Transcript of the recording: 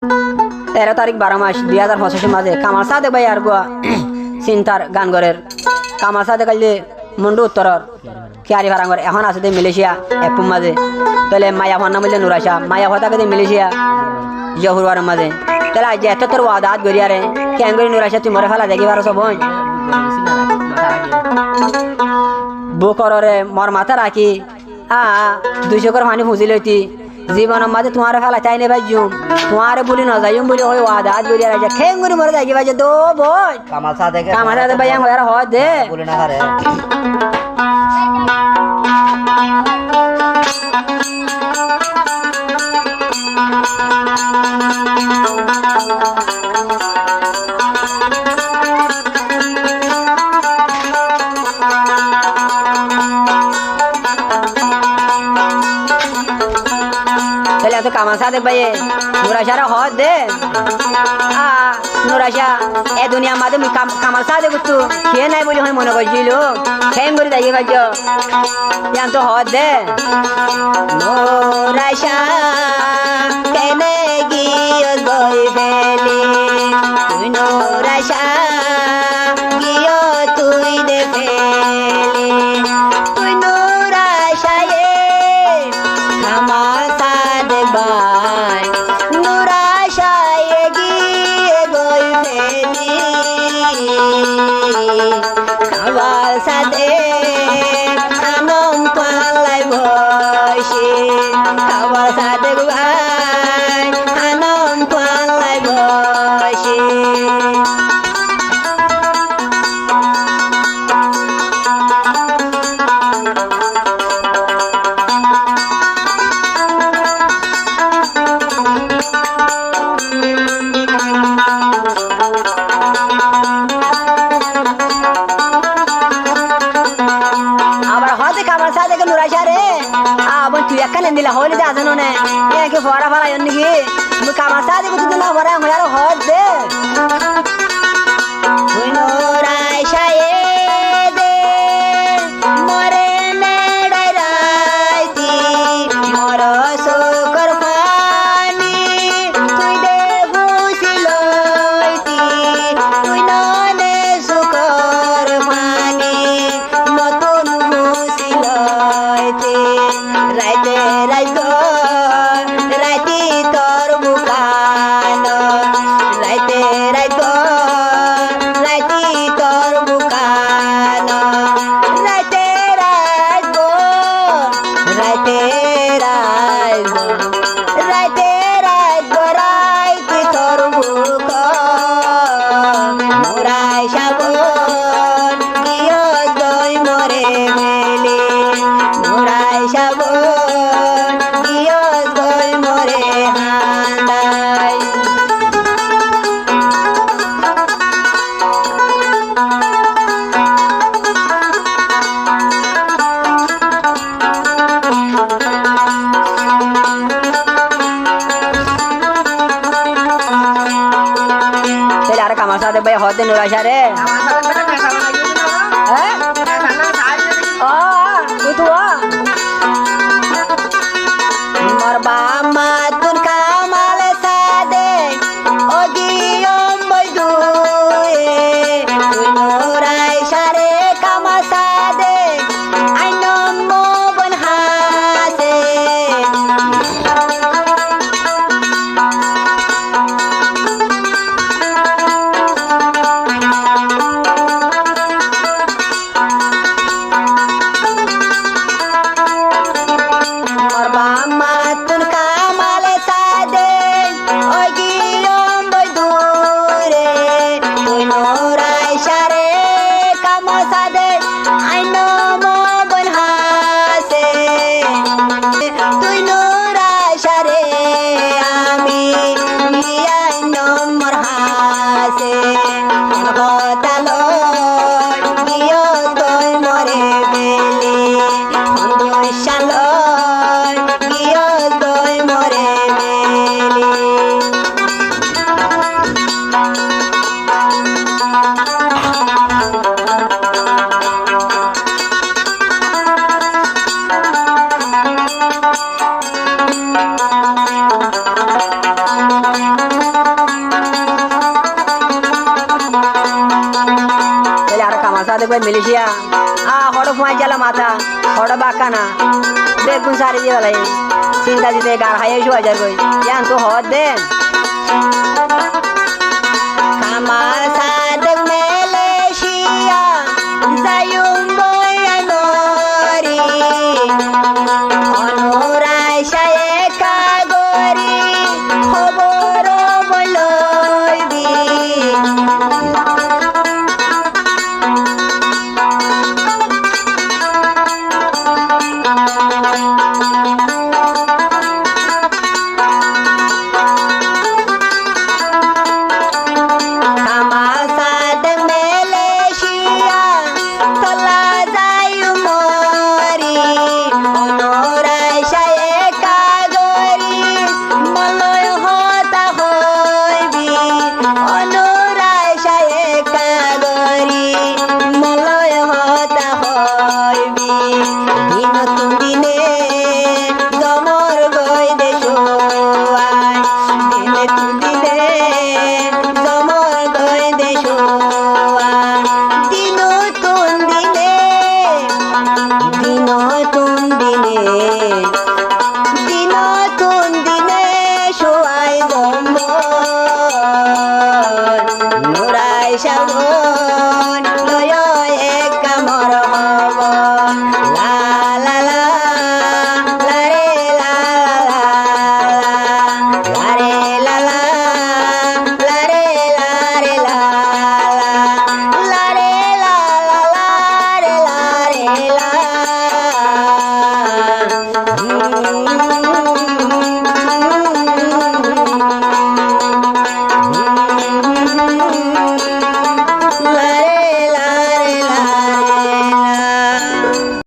13 তারিখ 12 মাস 2025 মাঝে কামাল সাদেক ভাই আর গোয়া চিন্তার গানগরের কামাল সাদেক কাইলে মুন্ডু উত্তরর কিয়ারি ভারাঙ্গর এখন আছে দে মালয়েশিয়া একুম মাঝে তাহলে মায়া ভান্না মিলে নুরাশা মায়া ভাতাকে দে মালয়েশিয়া জহুরওয়ার মাঝে তাহলে আজ এত তোর ওয়াদাত গরিয়ারে কেন গরি নুরাশা তুই মরে ফেলা দেখি পারো সব বুকরে মর মাথা রাখি 200 করে পানি ফুজি লইতি জীবনের মাঝে তোমার ফেলা চাই নে ভাই জুম তোমার বলি না যাইম বলি ওই ওয়াদাত গরিয়া রাজা খেং গরি মরে দেখি ভাই দো বই কামাল সাদেক ভাই আম হয়ার হয় দে বলি না রে तो कामाल सादेक भाई नुराशारा हद दे नुराशा ए दुनिया मादे कामाल सादेक तू खे নাই বলি হয় মনে করছিল খেম করে যাই বাজ ইয়ান তো হদ দে নুরাশা কেনে গিয়ে গই ফেলি তুই নুরাশা গিয়ে তুই দে ফেলি তুই নুরাশা এ কামাল বাই নুরাশায় গিয়ে গই ফেলি কামাল সাদেক আনম পাল্লাই বসে কামাল সাদেক ভাই আনম পাল্লাই বসে দিলা হইলে দে আছেন নে একে ফরা ফরা ইন্নি কি মু কামাল সাদেক তুই না ফরা হয়ার হদ দে তুই নুরাশায়ে দে মরে নে ডাইরাইতি মর সুকর পানি তুই দে বুঝিলইতি তুই ননে সুকর পানি মতন বুঝিলইতি রাইতে রাইতি তোর বুকান রাইতে রাইতি তোর বুকান রাইতে রাইতি তোর বুক মোরাই সাবন গিয়ে দই মরে মেলি মোরাই সাবন গিয়ে দই মরে হান্দাই তাহলে আর কামাল সাদেক ভাই হদ নুরাশা রে মোর বামা তুন কামাল সাদেক ও গিয়ম বইদুয়ে তুই নুরাশা রে কামাল সাদেক আইনম মোবন হাসে ভাই মিলিশিয়া হড় ফুয়াই জ্বালা মাথা হড় বাঁকা না বেগুন সারি দিয়ে বেলাই চিন্তা দিতে গার হাই শোয়া যায় কই ইয়ান তো হদ দেন